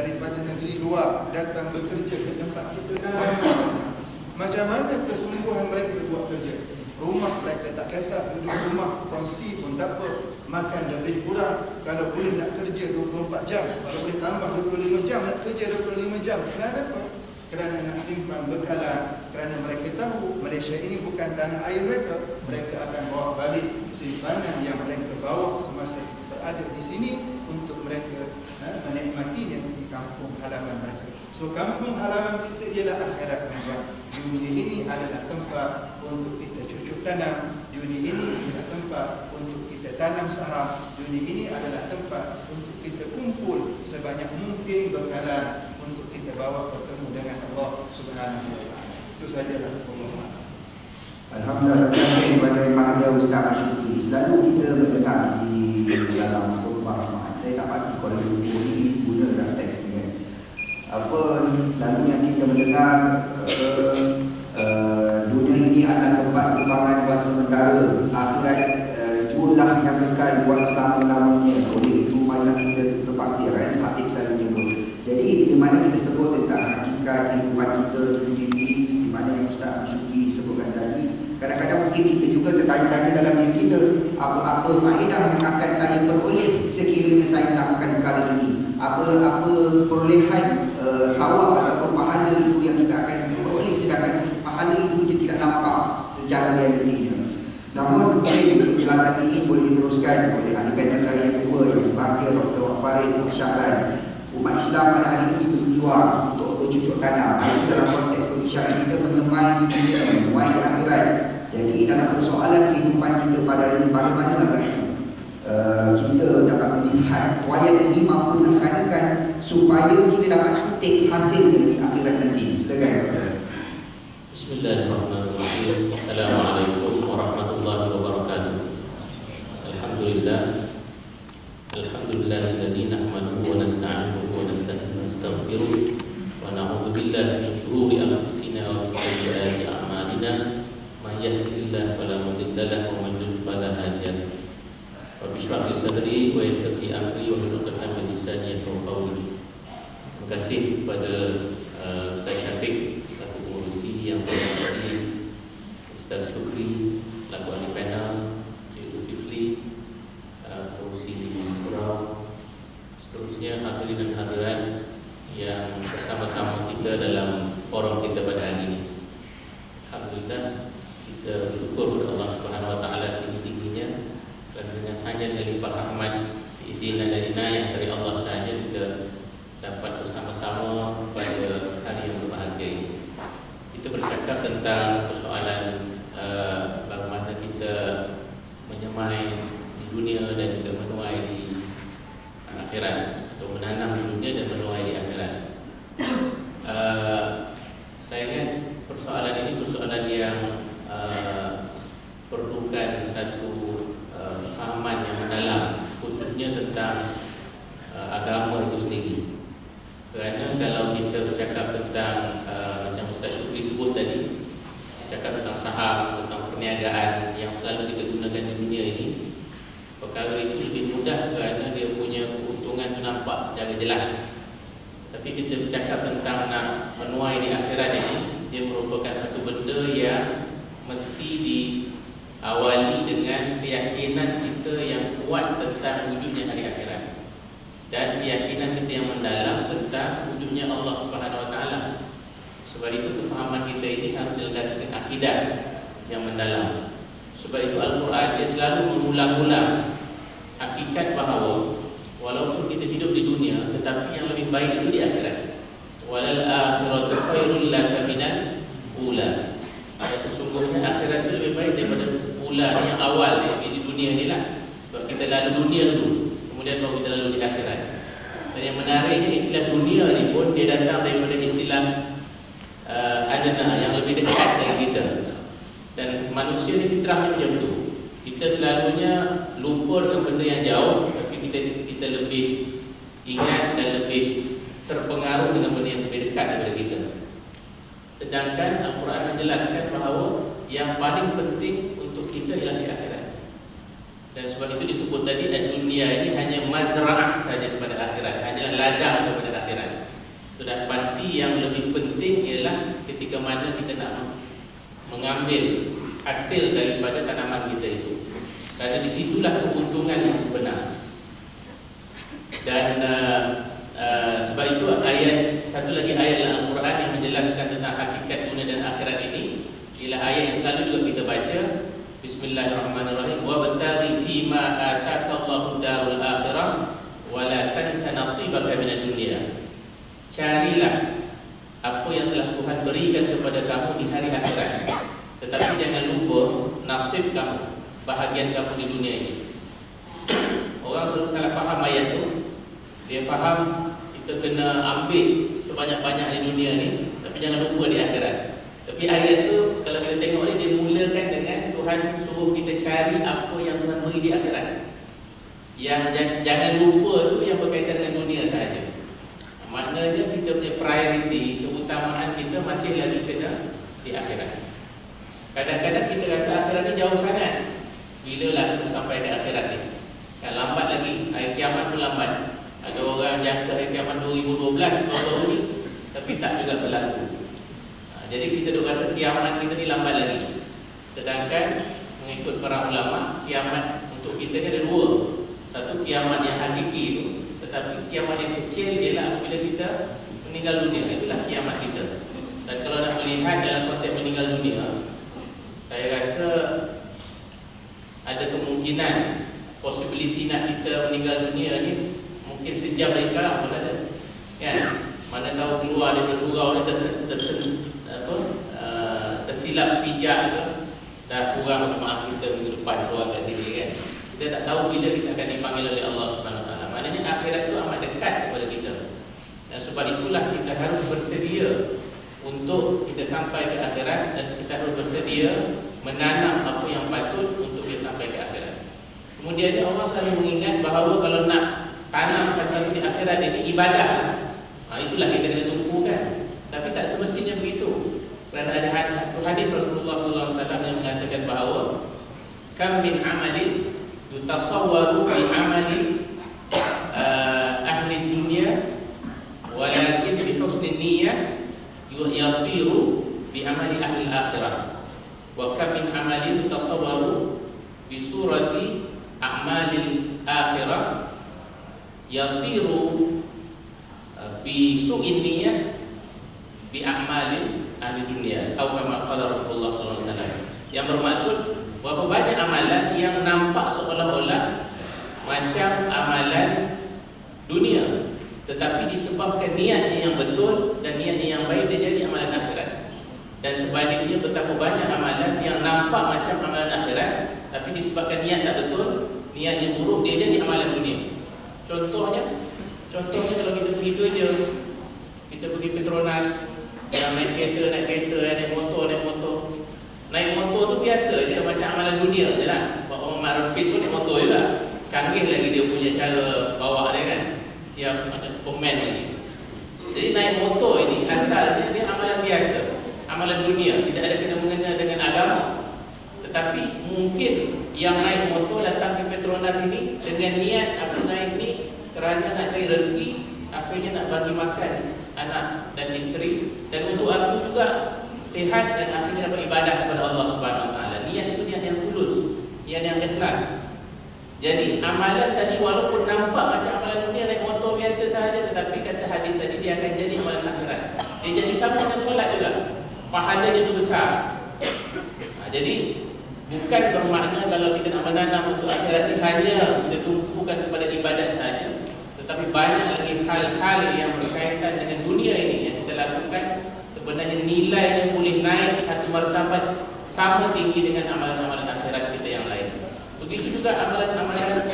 daripada negeri luar datang bekerja ke tempat kita macam mana kesungguhan mereka buat kerja. Rumah mereka tak kisah, duduk rumah kongsi pun tak apa, makan lebih kurang. Kalau boleh nak kerja 24 jam, kalau boleh tambah 25 jam, nak kerja 25 jam. Kenapa? Kerana nak simpan bekalan. Kerana mereka tahu Malaysia ini bukan tanah air mereka. Mereka akan bawa balik simpanan yang mereka bawa semasa berada di sini untuk mereka menikmatinya di kampung halaman mereka. So kampung halaman kita ialah akhirat mereka. Dunia ini adalah tempat untuk kita cucuk tanam. Dunia ini adalah tempat untuk kita tanam saham. Dunia ini adalah tempat untuk kita kumpul sebanyak mungkin bekalan untuk kita bawa bertemu dengan Allah Subhanahu wa taala. Itu sajalah. Alhamdulillah, terima kasih kepada Mahdia Ustaz Asyuki. Selalu kita mendengar di dalam khutbah, saya tak pasti Kuala Lumpur ini guna dalam teks ni kan. Apa selalunya kita mendengar dunia ini adalah tempat tumpangan buat sementara, akhirat jualah yang kekal buat selama-lamanya. Oleh itu marilah kita berbakti kan, Hatib selalu nyebut. Jadi di mana kita sebut tentang hakikat kehidupan kita di mana yang Ustaz Asyuki sebutkan tadi, kadang-kadang mungkin kita juga tertanya-tanya dalam diri kita, apa faedah yang akan saya peroleh sekiranya saya melakukan perkara ini, apa perolehan sawab ataupun pahala itu yang kita akan peroleh, sedangkan pahala itu kita tidak nampak secara realitinya. Namun penjelasan ini boleh diteruskan oleh ahli panel saya yang kedua, yang berbahagia Dr. Farid Syahran. Umat Islam pada hari ini berjuang untuk bercucuk tanam. Itu dalam konteks perbicaraan kita mengemai dunia, mengemai akhirat. Jadi dalam persoalan kehidupan kita pada hari ini, bagaimana kita dapat melihat wayang ini mampu dilaksanakan supaya kita dapat petik hasil dari akhirat nanti. Silakan. Bismillahirrahmanirrahim. Assalamualaikum warahmatullahi wabarakatuh. Alhamdulillahilladzi nahmaduhu wa nasta'inuhu wa nastaghfiruh wa na'udzu billahi min shururi anfusina wa min sayyiati a'malina. Man yahdihillahu fala mudilla lahu wa man yudlil fala hadiya lahu. Rabbi shrah li sadri wa yassir li amri wa hlul 'uqdatam min lisani yafqahu qawli. Terima kasih kepada Ustaz Syafiq selaku pengurusi, yang saya hormati Ustaz Syukri selaku ahli panel, Cik Zulkifli pengurusi surau, seterusnya hadirin dan hadirat yang bersama-sama kita dalam forum kita pada hari ini. Alhamdulillah, kita bersyukur kepada Allah Subhanahu wa taala setinggi-tingginya, dan dengan hanya dari limpah rahmat, izin dan inayah dari Allah sahaja kita dapat bersama-sama pada hari yang berbahagia ini. Kita bercakap tentang persoalan bagaimana kita menyemai di dunia dan juga menuai di akhirat, atau menanam di dunia dan menuai di akhirat. Saya ingat persoalan ini persoalan yang perlukan satu pemahaman yang mendalam, khususnya tentang agama itu sendiri. Kerana kalau kita bercakap tentang macam Ustaz Syukri sebut tadi, cakap tentang saham, tentang perniagaan yang selalu kita gunakan di dunia ini, perkara itu lebih mudah kerana dia punya keuntungan itu nampak secara jelas. Tapi kita bercakap tentang nak menuai di akhirat ini, dia merupakan satu benda yang mesti diawali dengan keyakinan kita yang kuat tentang wujudnya hari akhirat, dan keyakinan kita yang mendalam tentang wujudnya Allah Subhanahu wa taala. Sebab itu kefahaman kita ini harus dilandaskan akidah yang mendalam. Sebab itu Al-Quran dia selalu mengulang-ulang hakikat bahawa walaupun kita hidup di dunia, tetapi yang lebih baik itu di akhirat. Walal akhiratu khairul laka minal ula. Sesungguhnya akhirat itu lebih baik daripada ula yang awal di dunia ni lah. Sebab kita lalu dunia dulu, kemudian baru kita lalu di akhirat. Dan yang menariknya, istilah dunia ni pun dia datang daripada istilah adana, yang lebih dekat dengan kita. Dan manusia ni fitrahnya macam tu. Kita selalunya lupa dengan benda yang jauh, tapi kita lebih ingat dan lebih terpengaruh dengan benda yang lebih dekat daripada kita. Sedangkan Al-Quran menjelaskan bahawa yang paling penting untuk kita ialah di akhirat. Dan sebab itu disebut tadi, dunia ini hanya mazra'ah saja kepada akhirat, hanya ladang kepada akhirat. mana kita nak mengambil hasil daripada tanaman kita itu. Kerana disitulah keuntungan yang sebenar. Dan sebab itu satu lagi ayat dalam Al-Quran yang menjelaskan tentang hakikat dunia dan akhirat ini ialah ayat yang selalu juga kita baca. Bismillahirrahmanirrahim. Wa bataghi fima ataqallahu darul akhirah wa la tansa nasibaka minad dunya. Carilah apa yang telah Tuhan berikan kepada kamu di hari akhirat, tetapi jangan lupa nasib kamu, bahagian kamu di dunia ini. Orang selalu salah faham ayat tu. Dia faham kita kena ambil sebanyak-banyak di dunia ni, tapi jangan lupa di akhirat. Tapi ayat tu kalau kita tengok ni, dia mulakan dengan Tuhan suruh kita cari apa yang Tuhan beri di akhirat. Yang jangan lupa tu yang berkaitan dengan dunia sahaja. Maknanya kita punya priority, keutamaan kita masih lagi kena di akhirat. Kadang-kadang kita rasa akhirat ni jauh sangat. Bila lah kita sampai ke akhirat ni? Kan lambat lagi, hari kiamat pun lambat. Ada orang jangka hari kiamat 2012 baru ni, tapi tak juga berlaku. Jadi kita duk rasa kiamat kita ni lambat lagi. Sedangkan mengikut para ulama, kiamat untuk kita ni ada dua. Satu kiamat yang hakiki itu, tetapi kiamat yang kecil ialah apabila kita meninggal dunia. Itulah kiamat kita. Dan kalau nak melihat dalam konteks meninggal dunia, saya rasa ada kemungkinan possibility nak kita meninggal dunia ni mungkin sejam dari sekarang pun ada. Kan? Mana tahu keluar dari surau ni tersilap pijak ke, dah kurang maaf kita minggu depan keluar kat sini kan. Kita tak tahu bila kita akan dipanggil oleh Allah Subhanahu Wa Taala. Maknanya akhirat itu amat dekat kepada kita. Dan sebab itulah kita harus bersedia untuk kita sampai ke akhirat, dan kita harus bersedia menanam apa yang patut untuk dia sampai ke akhirat. Kemudian Allah selalu mengingat bahawa kalau nak tanam sesuatu di akhirat ini ibadah. Itulah kita kena tumpukan. Tapi tak semestinya begitu. Kerana ada hadis Rasulullah SAW yang mengatakan bahawa kam min amalin yutasawwaru bi amali ahli dunia walakin bi husni niyyah yasiru bi amali ahli akhirah. Wa kam min amalin yutasawwaru bi surati a'malil akhirah yasiru bi su'in niyyah bi a'malil ahli dunia, atau kama qala Rasulullah SAW, yang bermaksud berapa banyak amalan yang nampak seolah-olah macam amalan dunia, tetapi disebabkan niatnya yang betul dan niatnya yang baik, dia jadi amalan akhirat. Dan sebaliknya betapa banyak amalan yang nampak macam amalan akhirat, tapi disebabkan niat tak betul, niat yang buruk, dia jadi amalan dunia. Contohnya kalau kita begitu je, kita pergi Petronas, yang naik kereta, naik motor. Naik motor tu biasa je, macam amalan dunia je lah. Orang Marupit pun naik motor je lah. Canggih lagi dia punya cara bawa dia kan, siap macam Superman lagi. Jadi naik motor ini asalnya dia amalan biasa, amalan dunia, tidak ada kena-mengena dengan agama. Tetapi mungkin yang naik motor datang ke Petronas ini dengan niat aku naik ni kerana nak cari rezeki, akhirnya nak bagi makan anak dan isteri, dan untuk aku juga sihat, dan akhirnya dapat ibadah kepada Allah Subhanahu Wa Taala. Niat itu niat yang tulus, niat yang ikhlas. Jadi amalan tadi walaupun nampak macam amalan dunia, naik motor biasa sahaja, tetapi kata hadis tadi dia akan jadi amalan akhirat. Dia jadi sama dengan solat juga, pahalanya itu besar. Jadi bukan bermakna kalau kita nak menanam untuk akhirat ini hanya kita tumpukan kepada ibadat saja, tetapi banyak lagi hal-hal yang berkaitan dengan dunia ini yang kita lakukan, sebenarnya nilainya boleh naik satu martabat sama tinggi dengan amalan-amalan akhirat kita yang lain. Begitu juga amalan-amalan